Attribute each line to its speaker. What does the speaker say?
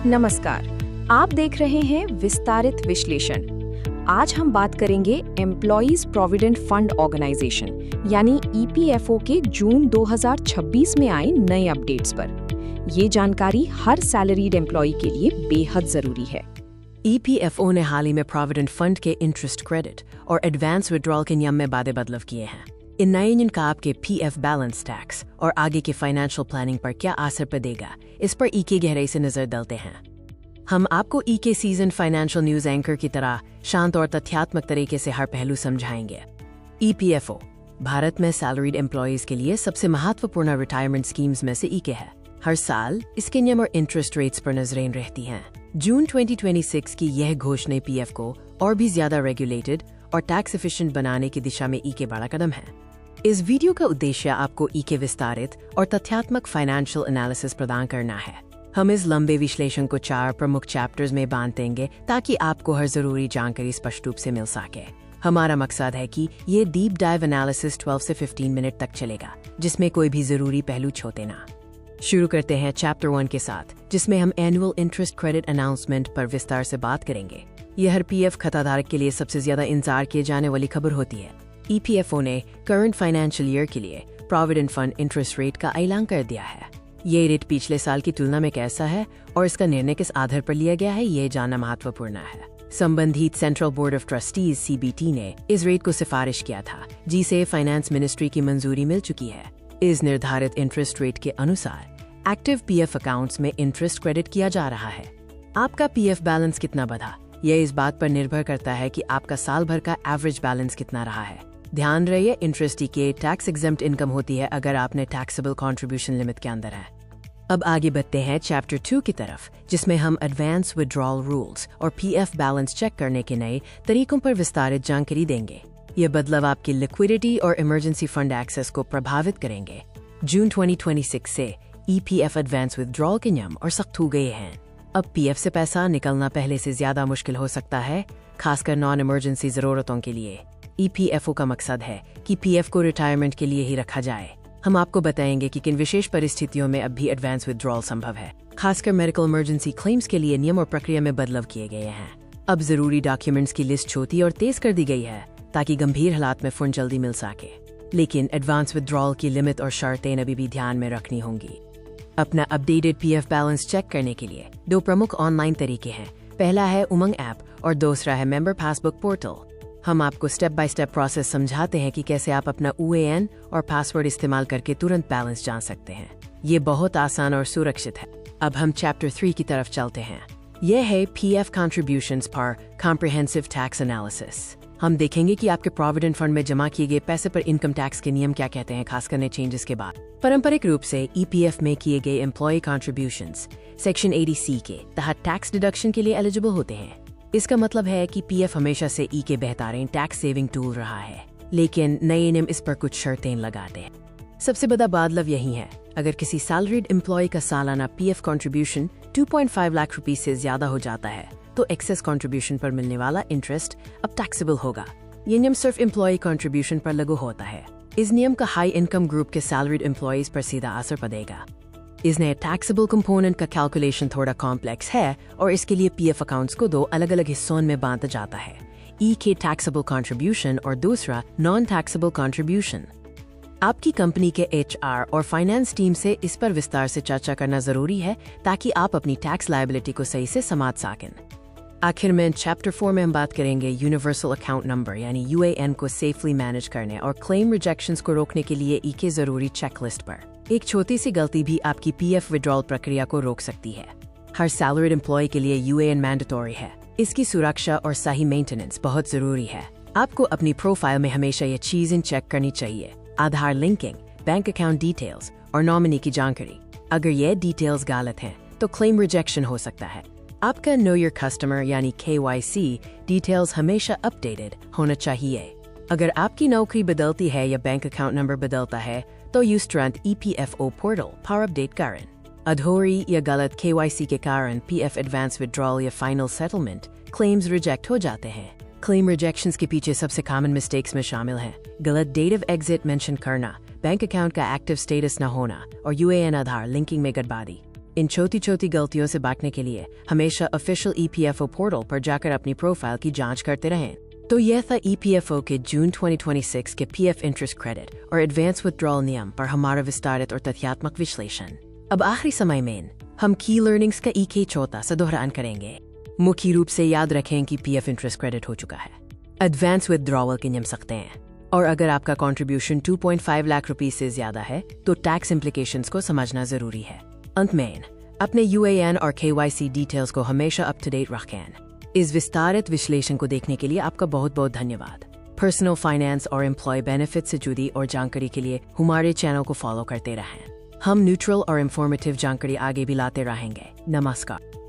Speaker 1: नमस्कार, आप देख रहे हैं विस्तारित विश्लेषण। आज हम बात करेंगे एम्प्लॉइज प्रोविडेंट फंड ऑर्गेनाइजेशन यानी ईपीएफओ के जून 2026 में आए नए अपडेट्स पर। ये जानकारी हर सैलरीड एम्प्लॉय के लिए बेहद जरूरी है।
Speaker 2: ईपीएफओ ने हाल ही में प्रोविडेंट फंड के इंटरेस्ट क्रेडिट और एडवांस विड्रॉल के नियम में बदलाव किए हैं। इन नए नियम का आपके पीएफ बैलेंस टैक्स और आगे के फाइनेंशियल प्लानिंग पर क्या असर पड़ेगा, इस पर ईके गहराई से नजर डालते हैं। हम आपको ईके सीजन फाइनेंशियल न्यूज एंकर की तरह शांत और तथ्यात्मक तरीके से हर पहलू समझाएंगे। ईपीएफओ भारत में सैलरीड एम्प्लॉयज के लिए सबसे महत्वपूर्ण रिटायरमेंट स्कीम्स में से ईके है। हर साल इसके नियम और इंटरेस्ट रेट्स पर नजरें रहती हैं। जून 2026 की यह घोषणा पीएफ को और भी ज्यादा रेगुलेटेड और टैक्स एफिशिएंट बनाने की दिशा में ईके बड़ा कदम है। इस वीडियो का उद्देश्य आपको ईके विस्तारित और तथ्यात्मक फाइनेंशियल एनालिसिस प्रदान करना है। हम इस लंबे विश्लेषण को 4 प्रमुख चैप्टर्स में बांट देंगे ताकि आपको हर जरूरी जानकारी स्पष्ट रूप से मिल सके। हमारा मकसद है कि ये डीप डाइव एनालिसिस 12 से 15 मिनट तक चलेगा, जिसमें कोई भी जरूरी पहलू छोड़े ना। शुरू करते हैं चैप्टर 1 के साथ, जिसमें हम एनुअल इंटरेस्ट क्रेडिट अनाउंसमेंट पर विस्तार से बात करेंगे। यह हर पीएफ खाताधारक के लिए सबसे ज्यादा इंतजार किए जाने वाली खबर होती है। ईपीएफओ ने करंट फाइनेंशियल ईयर के लिए प्रोविडेंट फंड इंटरेस्ट रेट का ऐलान कर दिया है। ये रेट पिछले साल की तुलना में कैसा है और इसका निर्णय किस आधार पर लिया गया है, ये जानना महत्वपूर्ण है। संबंधित central board of trustees CBT ने इस रेट को सिफारिश किया था, जिसे फाइनेंस मिनिस्ट्री की मंजूरी मिल चुकी है। इस निर्धारित इंटरेस्ट रेट के अनुसार एक्टिव पीएफ अकाउंट्स में इंटरेस्ट क्रेडिट किया जा रहा है। आपका पीएफ बैलेंस कितना बढ़ा, यह इस बात पर निर्भर करता है कि आपका साल भर का एवरेज बैलेंस कितना रहा है। ध्यान रहे, इंटरेस्ट के टैक्स एग्जेम्प्ट इनकम होती है अगर आपने टैक्सेबल कंट्रीब्यूशन लिमिट के अंदर है। अब आगे बढ़ते हैं चैप्टर 2 की तरफ, जिसमें हम एडवांस विड्रॉल रूल्स और पीएफ बैलेंस चेक करने के नए तरीकों पर विस्तारित जानकारी देंगे। ये बदलाव आपकी लिक्विडिटी और इमरजेंसी फंड एक्सेस को प्रभावित करेंगे। जून 2026 से ईपीएफ एडवांस विड्रॉल के नियम और सख्त हो गए हैं। अब पीएफ से पैसा निकलना पहले से ज्यादा मुश्किल हो सकता है, खासकर नॉन इमरजेंसी जरूरतों के लिए। ईपीएफओ का मकसद है कि पीएफ को रिटायरमेंट के लिए ही रखा जाए। हम आपको बताएंगे कि किन विशेष परिस्थितियों में अब भी एडवांस विड्रॉल संभव है। खासकर मेडिकल इमरजेंसी क्लेम्स के लिए नियम और प्रक्रिया में बदलाव किए गए हैं। अब जरूरी डॉक्यूमेंट्स की लिस्ट छोटी और तेज कर दी गई है ताकि गंभीर हालात में फंड जल्दी मिल सके। लेकिन एडवांस विड्रॉल की लिमिट और शर्तें अभी भी ध्यान में रखनी होंगी। अपना अपडेटेड पीएफ बैलेंस चेक करने के लिए 2 प्रमुख ऑनलाइन तरीके हैं। पहला है उमंग ऐप और दूसरा है मेंबर पासबुक पोर्टल। हम आपको स्टेप बाय स्टेप प्रोसेस समझाते हैं कि कैसे आप अपना यूएएन और पासवर्ड इस्तेमाल करके तुरंत बैलेंस जान सकते हैं। ये बहुत आसान और सुरक्षित है। अब हम चैप्टर 3 की तरफ चलते हैं। यह है PF contributions for comprehensive tax analysis. हम देखेंगे कि आपके प्रोविडेंट फंड में जमा किए गए पैसे पर इनकम टैक्स के नियम क्या कहते हैं, खासकर नए चेंजेस के बाद। पारंपरिक रूप से ईपीएफ में किए गए एम्प्लॉय कंट्रीब्यूशंस सेक्शन 80C के तहत टैक्स डिडक्शन के लिए एलिजिबल होते हैं। इसका मतलब है कि पीएफ हमेशा से ई के बेहतरीन टैक्स सेविंग टूल रहा है, लेकिन नए नियम इस पर कुछ शर्तें लगाते हैं। सबसे बड़ा बदलाव यही है, अगर किसी सैलरीड एम्प्लॉय का सालाना पीएफ कंट्रीब्यूशन 2.5 लाख रुपए से ज्यादा हो जाता है तो एक्सेस कंट्रीब्यूशन पर मिलने वाला इंटरेस्ट अब टैक्सेबल होगा। ये नियम सिर्फ एम्प्लॉय कंट्रीब्यूशन पर लागू होता है। इस नियम का हाई इनकम ग्रुप के सैलरीड एम्प्लॉयज पर सीधा असर पड़ेगा। इस नए टैक्सेबल कंपोनेंट का कैलकुलेशन थोड़ा कॉम्प्लेक्स है और इसके लिए पीएफ अकाउंट्स को 2 अलग अलग हिस्सों में बांटा जाता है, ई के टैक्सेबल कंट्रीब्यूशन और दूसरा नॉन टैक्सेबल कंट्रीब्यूशन। आपकी कंपनी के एचआर और फाइनेंस टीम से इस पर विस्तार से चर्चा करना जरूरी है ताकि आप अपनी टैक्स लायबिलिटी को सही से समझ सकें। आखिर में चैप्टर 4 में हम बात करेंगे यूनिवर्सल अकाउंट नंबर यानी यूएएन को सेफली मैनेज करने और क्लेम रिजेक्शंस को रोकने के लिए ई के जरूरी चेकलिस्ट पर। एक छोटी सी गलती भी आपकी पीएफ विड्रॉल प्रक्रिया को रोक सकती है। हर सैलरीड एम्प्लॉय के लिए यूएएन मैंडेटरी है। इसकी सुरक्षा और सही मेंटेनेंस बहुत जरूरी है। आपको अपनी प्रोफाइल में हमेशा ये चीजें चेक करनी चाहिए: आधार लिंकिंग, बैंक अकाउंट डिटेल्स और नॉमिनी की जानकारी। अगर ये डिटेल्स गलत हैं तो क्लेम रिजेक्शन हो सकता है। आपका नो योर कस्टमर यानी KYC डिटेल्स हमेशा अपडेटेड होना चाहिए। अगर आपकी नौकरी बदलती है या बैंक अकाउंट नंबर बदलता है तो यूज तुरंत ईपीएफओ पोर्टल पर अपडेट करें। अधूरी या गलत KYC के कारण पीएफ एडवांस विड्रॉल या फाइनल सेटलमेंट क्लेम्स रिजेक्ट हो जाते हैं। क्लेम रिजेक्शंस के पीछे सबसे कॉमन मिस्टेक्स में शामिल हैं गलत डेट ऑफ एग्जिट मेंशन करना, बैंक अकाउंट का एक्टिव स्टेटस न होना और यूएएन आधार लिंकिंग में गड़बड़ी। इन छोटी छोटी गलतियों से बचने के लिए हमेशा ऑफिशियल EPFO पोर्टल पर जाकर अपनी प्रोफाइल की जांच करते रहें। तो यह था EPFO के जून 2026 के PF इंटरेस्ट क्रेडिट और एडवांस विथड्रॉल नियम पर हमारा विस्तारित और तथ्यात्मक विश्लेषण। अब आखिरी समय में हम की लर्निंग्स का एक छोटा सा दोहरान करेंगे। मुख्य रूप से याद रखें कि PF इंटरेस्ट क्रेडिट हो चुका है, एडवांस विथड्रॉवल के नियम सकते हैं, और अगर आपका कंट्रीब्यूशन 2.5 लाख रुपए से ज्यादा है तो टैक्स इम्प्लीकेशंस को समझना जरूरी है। अंत में अपने UAN और KYC डिटेल्स को हमेशा अप टू डेट रखें। इस विस्तारित विश्लेषण को देखने के लिए आपका बहुत बहुत धन्यवाद। पर्सनल फाइनेंस और एम्प्लॉय बेनिफिट से जुड़ी और जानकारी के लिए हमारे चैनल को फॉलो करते रहें। हम न्यूट्रल और इंफॉर्मेटिव जानकारी आगे भी लाते रहेंगे। नमस्कार।